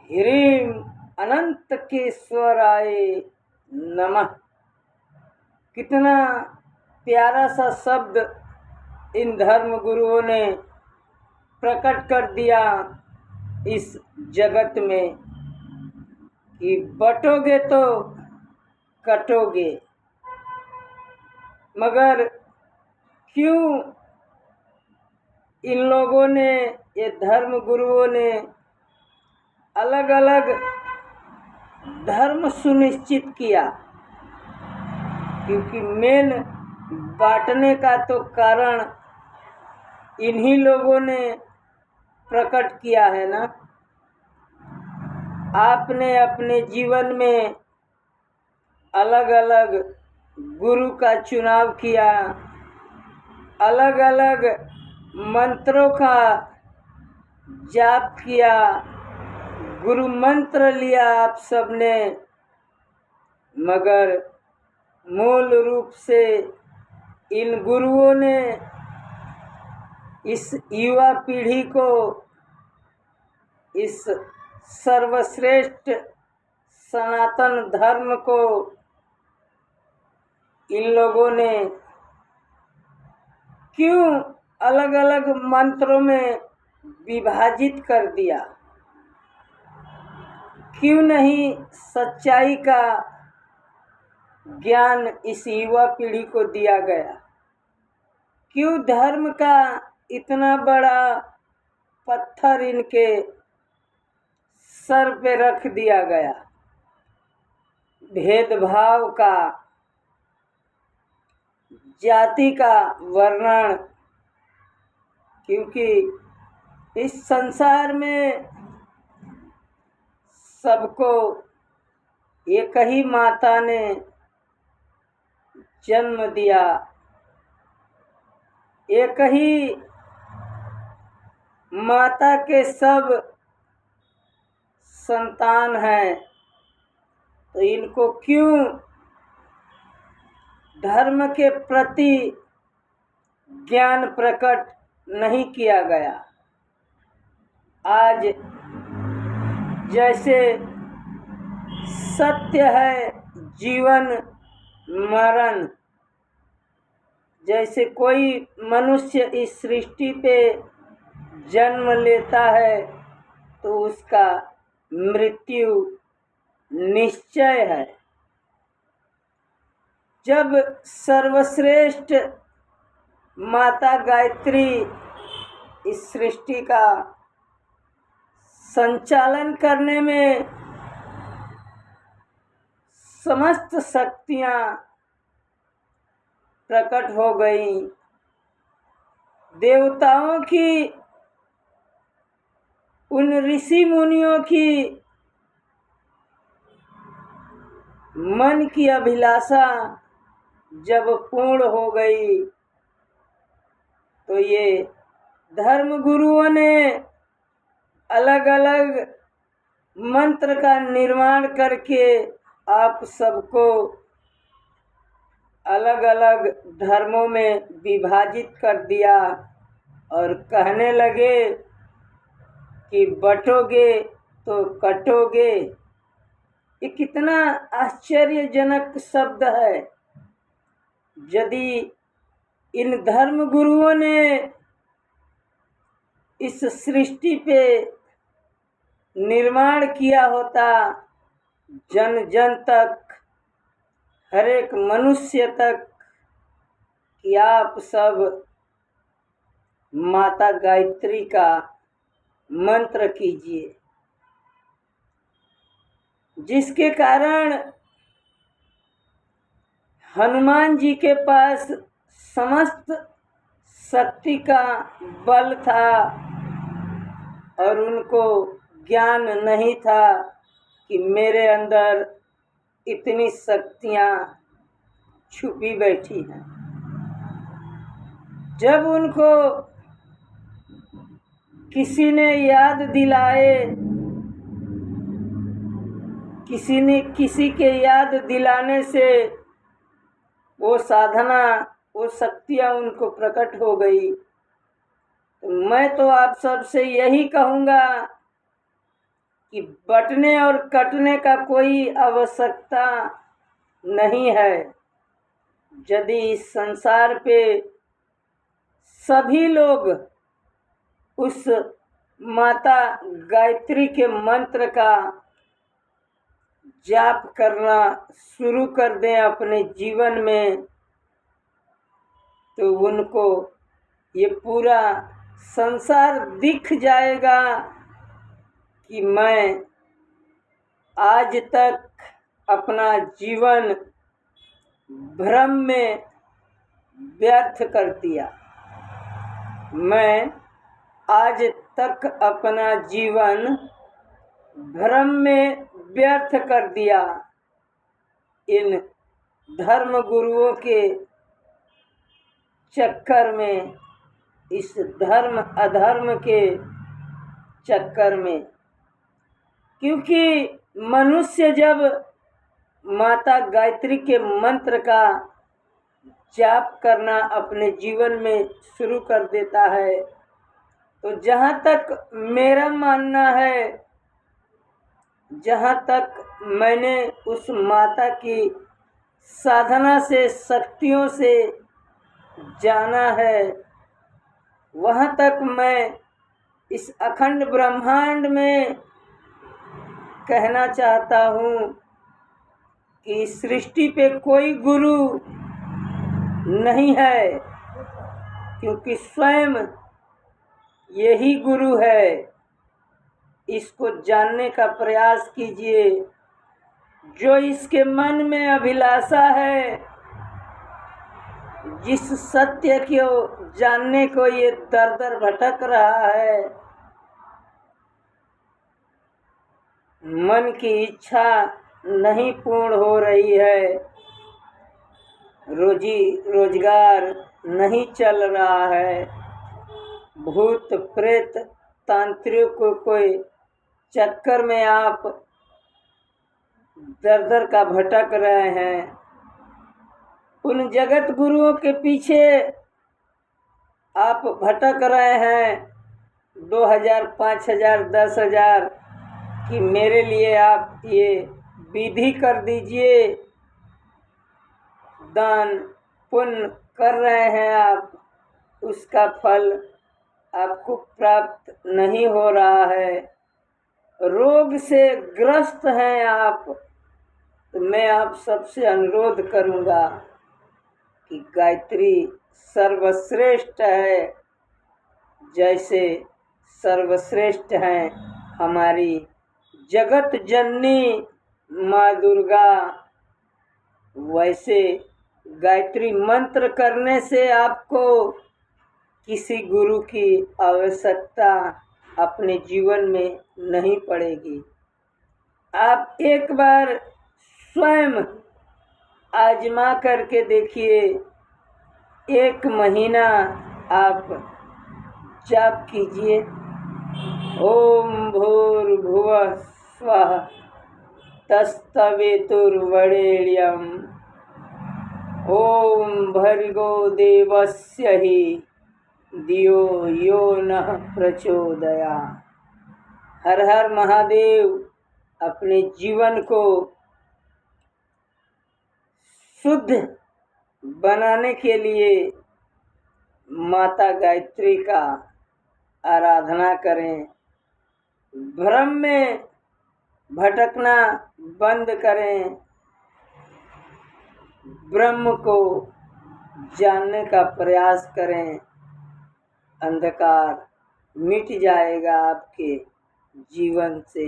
ह्रीं अनंतकेश्वराय नमः। कितना प्यारा सा शब्द इन धर्म गुरुओं ने प्रकट कर दिया इस जगत में कि बटोगे तो कटोगे। मगर क्यों इन लोगों ने, ये धर्म गुरुओं ने अलग अलग धर्म सुनिश्चित किया? क्योंकि मेन बांटने का तो कारण इन्हीं लोगों ने प्रकट किया है ना। आपने अपने जीवन में अलग अलग गुरु का चुनाव किया, अलग अलग मंत्रों का जाप किया, गुरु मंत्र लिया आप सबने, मगर मूल रूप से इन गुरुओं ने इस युवा पीढ़ी को, इस सर्वश्रेष्ठ सनातन धर्म को इन लोगों ने क्यों अलग अलग मंत्रों में विभाजित कर दिया? क्यों नहीं सच्चाई का ज्ञान इस युवा पीढ़ी को दिया गया? क्यों धर्म का इतना बड़ा पत्थर इनके सर पे रख दिया गया? भेदभाव का, जाति का वर्णन। क्योंकि इस संसार में सबको एक ही माता ने जन्म दिया, एक ही माता के सब संतान हैं। तो इनको क्यों धर्म के प्रति ज्ञान प्रकट नहीं किया गया? आज जैसे सत्य है जीवन मरण, जैसे कोई मनुष्य इस सृष्टि पे जन्म लेता है तो उसका मृत्यु निश्चय है। जब सर्वश्रेष्ठ माता गायत्री इस सृष्टि का संचालन करने में समस्त शक्तियां प्रकट हो गई, देवताओं की, उन ऋषि मुनियों की मन की अभिलाषा जब पूर्ण हो गई, तो ये धर्म गुरुओं ने अलग अलग मंत्र का निर्माण करके आप सबको अलग अलग धर्मों में विभाजित कर दिया और कहने लगे कि बटोगे तो कटोगे। ये कितना आश्चर्यजनक शब्द है। यदि इन धर्म गुरुओं ने इस सृष्टि पे निर्माण किया होता, जन जन तक, हर एक मनुष्य तक, कि आप सब माता गायत्री का मंत्र कीजिए, जिसके कारण हनुमान जी के पास समस्त शक्ति का बल था और उनको ज्ञान नहीं था कि मेरे अंदर इतनी शक्तियां छुपी बैठी हैं। जब उनको किसी ने याद दिलाए, किसी के याद दिलाने से वो साधना, वो शक्तियां उनको प्रकट हो गई। तो मैं तो आप सबसे यही कहूँगा कि बटने और कटने का कोई आवश्यकता नहीं है। यदि इस संसार पे सभी लोग उस माता गायत्री के मंत्र का जाप करना शुरू कर दें अपने जीवन में, तो उनको ये पूरा संसार दिख जाएगा कि मैं आज तक अपना जीवन भ्रम में व्यर्थ कर दिया। मैं आज तक अपना जीवन भ्रम में व्यर्थ कर दिया। इन धर्म गुरुओं के चक्कर में, इस धर्म अधर्म के चक्कर में। क्योंकि मनुष्य जब माता गायत्री के मंत्र का जाप करना अपने जीवन में शुरू कर देता है, तो जहाँ तक मेरा मानना है, जहाँ तक मैंने उस माता की साधना से, शक्तियों से जाना है, वहाँ तक मैं इस अखंड ब्रह्मांड में कहना चाहता हूँ कि सृष्टि पे कोई गुरु नहीं है, क्योंकि स्वयं यही गुरु है। इसको जानने का प्रयास कीजिए। जो इसके मन में अभिलाषा है, जिस सत्य को जानने को ये दर दर भटक रहा है, मन की इच्छा नहीं पूर्ण हो रही है, रोजी रोजगार नहीं चल रहा है, भूत प्रेत तांत्रिकों कोई चक्कर में आप दर दर का भटक रहे हैं, उन जगत गुरुओं के पीछे आप भटक रहे हैं 2000, 5000, 10,000 कि मेरे लिए आप ये विधि कर दीजिए, दान पुण्य कर रहे हैं आप, उसका फल आपको प्राप्त नहीं हो रहा है, रोग से ग्रस्त हैं आप, तो मैं आप सबसे अनुरोध करूँगा कि गायत्री सर्वश्रेष्ठ है, जैसे सर्वश्रेष्ठ हैं हमारी जगत जननी माँ दुर्गा, वैसे गायत्री मंत्र करने से आपको किसी गुरु की आवश्यकता अपने जीवन में नहीं पड़ेगी। आप एक बार स्वयं आजमा करके देखिए, 1 महीना आप जाप कीजिए, ओम भूर्भुवः स्वः तत्सवितुर्वरेण्यं ओम भर्गो देवस्य हि धियो यो नः प्रचोदयात्। हर हर महादेव। अपने जीवन को शुद्ध बनाने के लिए माता गायत्री का आराधना करें, भ्रम में भटकना बंद करें, ब्रह्म को जानने का प्रयास करें, अंधकार मिट जाएगा आपके जीवन से।